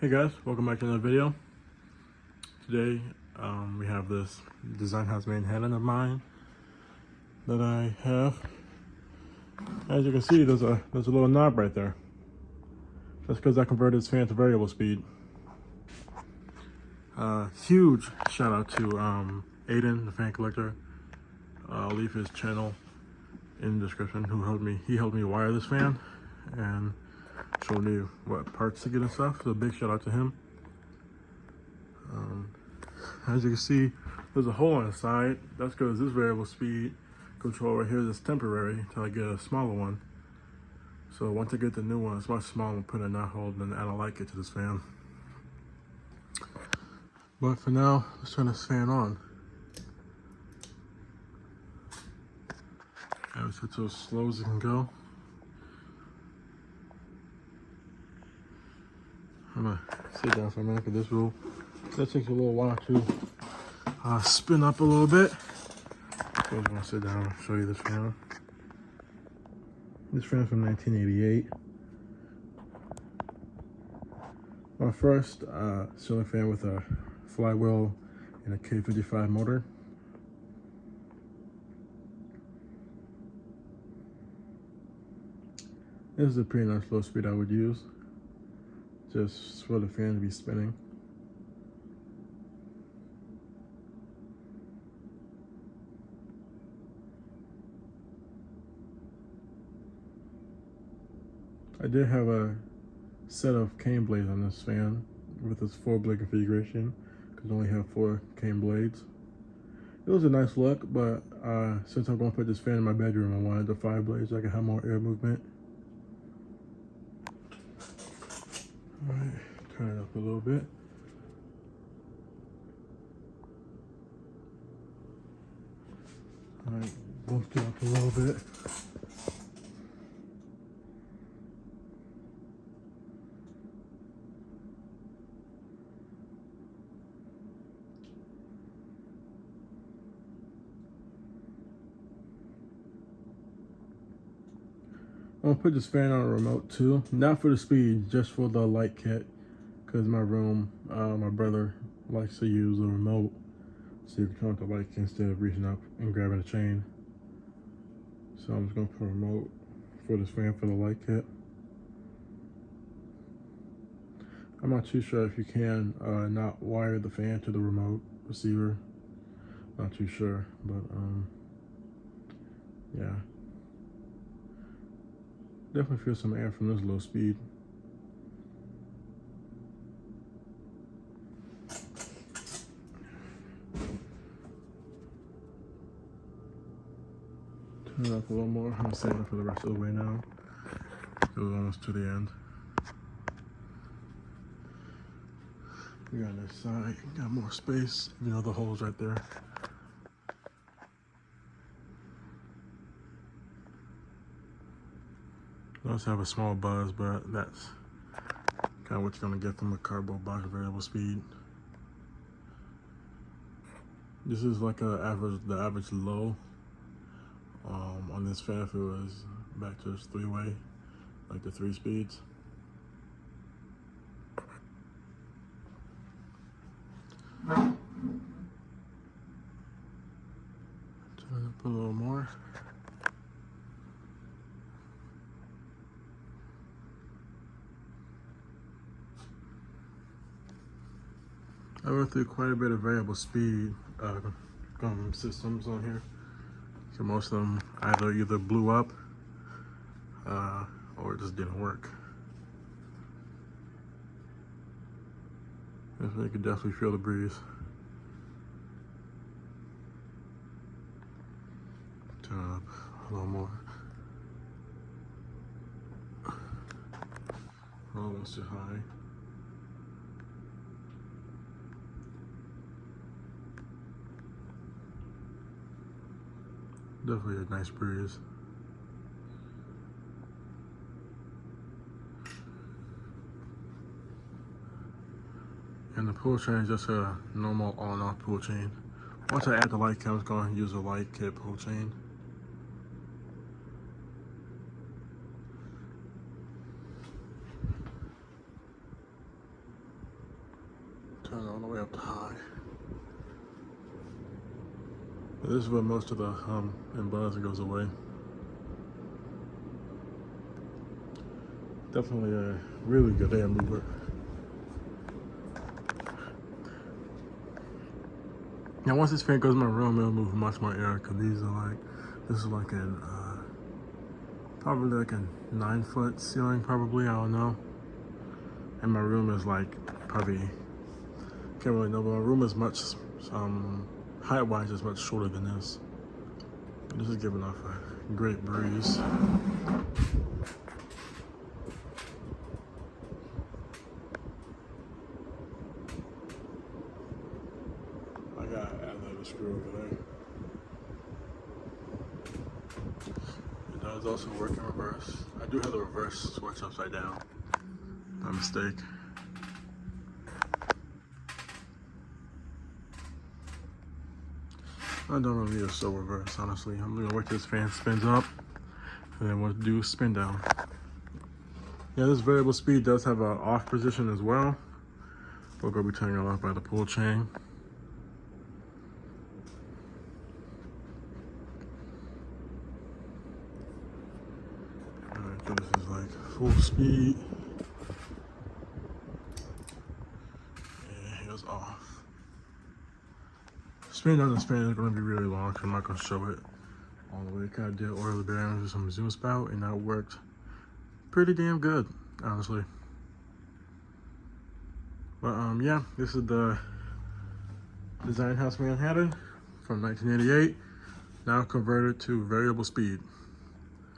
Hey guys, welcome back to another video. Today we have this design house made hand of mine that I have. As you can see, there's a little knob right there. That's because I converted this fan to variable speed. Huge shout out to Aiden, the fan collector. I'll leave his channel in the description. He helped me wire this fan and showed me what parts to get and stuff. So big shout out to him. As you can see, there's a hole on the side. That's because this variable speed control right here is temporary until I get a smaller one. So once I get the new one, it's much smaller, I'm putting a knot hole and add a light kit to this fan. But for now, let's turn this fan on. I would set it as slow as it can go. I'm gonna sit down for a minute because that takes a little while to spin up a little bit. So I'm gonna sit down and show you this fan. This fan from 1988. My first ceiling fan with a flywheel and a K55 motor. This is a pretty nice low speed I would use, just for the fan to be spinning. I did have a set of cane blades on this fan with this 4-blade configuration because I only have 4 cane blades. It was a nice look, but since I'm going to put this fan in my bedroom, I wanted the 5 blades so I could have more air movement. Alright, turn it up a little bit. Alright, boost it up a little bit. I'm gonna put this fan on a remote too, not for the speed, just for the light kit, because my room, my brother likes to use the remote so you can turn on the light kit instead of reaching up and grabbing a chain. So I'm just gonna put a remote for this fan for the light kit. I'm not too sure if you can not wire the fan to the remote receiver. Not too sure, but yeah. Definitely feel some air from this low speed. Turn it up a little more. I'm gonna save it for the rest of the way now. We're almost to the end. We got this side, got more space, even though the hole's right there. It does have a small buzz, but that's kind of what you're gonna get from a cardboard box variable speed. This is like the average low on this fan if it was back to its 3-way, like the 3 speeds. Turn it up a little more. I went through quite a bit of variable speed systems on here. So most of them either blew up or it just didn't work. So you can definitely feel the breeze. Turn it up a little more. Almost too high. Definitely a nice breeze. And the pull chain is just a normal on-off pull chain. Once I add the light kit, I'm going to use a light kit pull chain. Turn it all the way up to high. This is where most of the hum and buzz goes away. Definitely a really good air mover. Now once this fan goes in my room, it'll move much more air because these are like, this is like an, probably like a 9-foot ceiling probably, I don't know. And my room is like probably, can't really know, but my room is much, height-wise is much shorter than this. But this is giving off a great breeze. I got another screw over there. It does also work in reverse. I do have the reverse switch upside down. My mistake. I don't really need a slow reverse, honestly. I'm gonna wait till this fan spins up, and then we'll do spin down. Yeah, this variable speed does have an off position as well. We're gonna be turning it off by the pull chain. Alright, so this is like full speed. And here's off. Spin down this fan is going to be really long, so I'm not going to show it all the way. I did oil the bearings with some zoom spout, and that worked pretty damn good, honestly. But yeah, this is the Design House Manhattan from 1988, now converted to variable speed.